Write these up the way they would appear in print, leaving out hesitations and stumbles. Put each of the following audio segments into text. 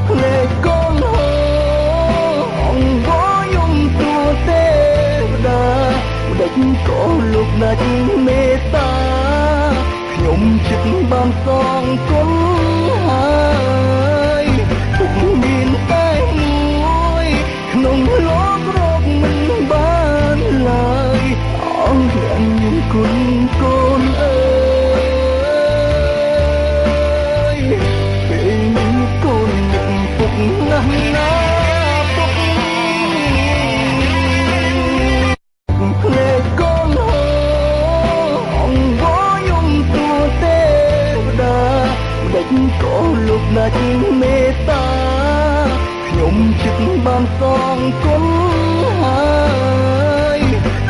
ភ្លេចកូនហូអង្វរយំទួទេវតាម្ដេចក៏លោកណាច់មេត្តាខ្ញុំចិត្តបានសងគុណហើយទុកមានតែមួយក្នុងโลករកមិនបានឡើយអងអ្នកមានគុណកូនអើយពេលនេះកូននឹកពុកណាស់ណាពុកភ្លេចកូនហូអង្វរយំទួទេវតាម្ដេចក៏លោកណាច់មេត្តាខ្ញុំចិត្តបានសងគុណហើយ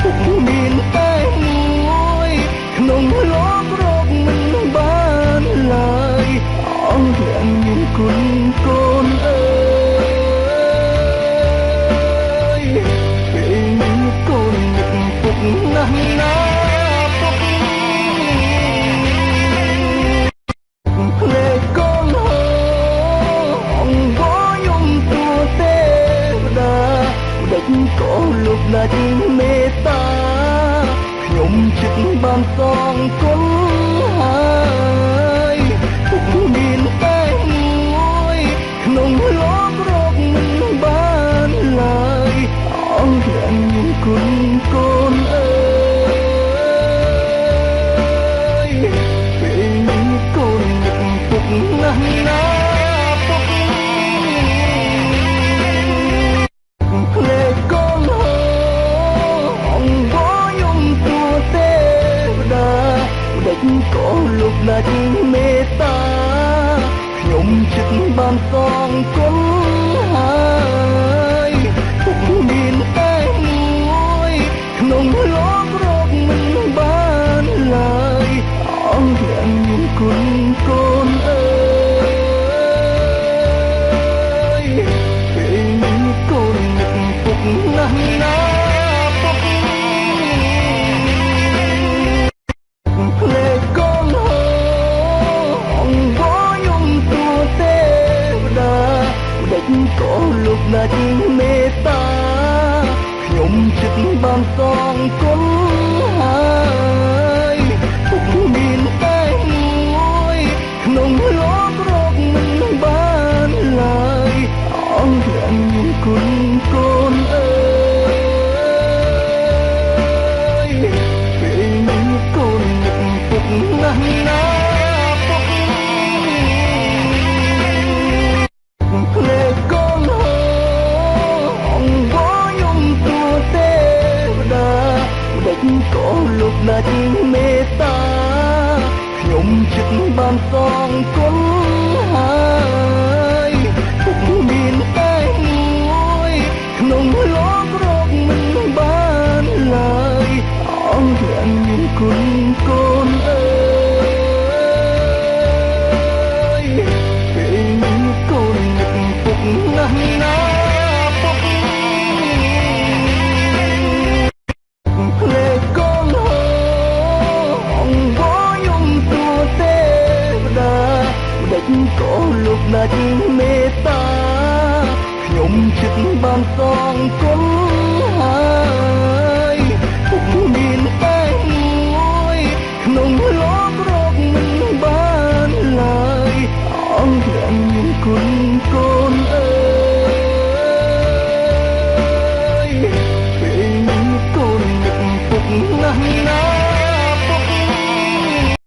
ពុកមានតែមួយក្នុងโลករកមិនបានឡើយអងអ្នកមានគុណកូនអើយពេលនេះកូននឹកពុកណាស់ណាពុកភ្លេចកូនហូអង្វរយំទួទេវតាម្ដេចក៏លោកណាច់មេត្តាខ្ញុំចិត្តបានសងគុណហើយពុកមានតែមួយក្នុងโลករកមិនបានឡើយអងអ្នកមានគុណកូនអើយពេលនេះកូននឹកពុកណាស់ណាពុកភ្លេចកូនហូអង្វរយំទួទេវតាម្ដេចក៏លោកណាច់មេត្តាខ្ញុំចិត្តបានសងគុណហើយពុកមានតែមួយក្នុងโลករកមិនបានឡើយអងអ្នកមានគុណកូនអើយពេលនេះកូននឹកពុកណាស់ណាពុកភ្លេចកូនហូអង្វរយំទួទេវតាម្ដេចក៏លោកណាច់មេត្តាខ្ញុំចិត្តបានសងគុណហើយពុកមានតែមួយក្នុងโลករកមិនបានឡើយអងអ្នកមានគុណកូនអើយពេលនេះកូននឹកពុកណាស់ណាពុកភ្លេចកូនហូអង្វរយំទួទេវតាម្ដេចក៏លោកណាច់មេត្តាខ្ញុំចិត្តបានសងគុណហើយពុកមានតែមួយក្នុងโลករកមិនបានឡើយអងអ្នកមានគុណកូនអើយពេលនេះកូននឹកពុកណាស់ណាពុកភ្លេចកូនហូអង្វរយំទួទេវតាម្ដេចក៏លោកណាច់មេត្តាខ្ញុំចិត្តបានសងគុណហើយពុកមានតែមួយក្នុងโลករកមិនបានឡើយអងអ្នកមានគុណកូនអើយពេលនេះកូននឹកពុកណាស់ណា